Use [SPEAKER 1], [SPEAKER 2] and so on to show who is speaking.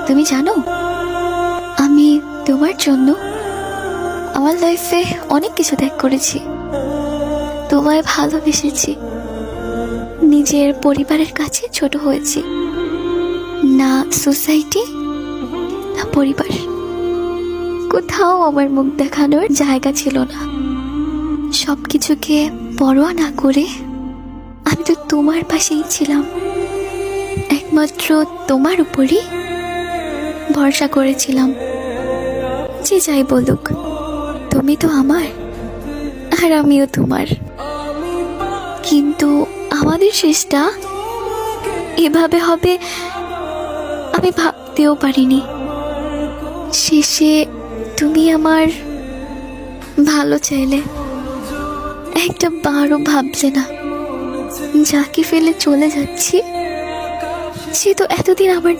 [SPEAKER 1] তুমি জানো, আমি তোমার জন্য আমার লাইফে অনেক কিছু ত্যাগ করেছি। তোমায় ভালোবেসেছি, নিজের পরিবারের কাছে ছোট হয়েছি। না সোসাইটি, না পরিবার, কোথাও আমার মুখ দেখানোর জায়গা ছিল না। সবকিছুকে পরোয়া না করে আমি তো তোমার পাশেই ছিলাম। একমাত্র তোমার উপরই ভরসা করেছিলাম। যে যাই বলুক, তুমি তো আমার আর আমিও তোমার। কিন্তু আমাদের শেষটা এভাবে হবে আমি ভাবতেও পারিনি। শেষে তুমি আমার ভালো চাইলে, একটা বারও ভাবলে না যাকে ফেলে চলে যাচ্ছি সে তো এতদিন আমার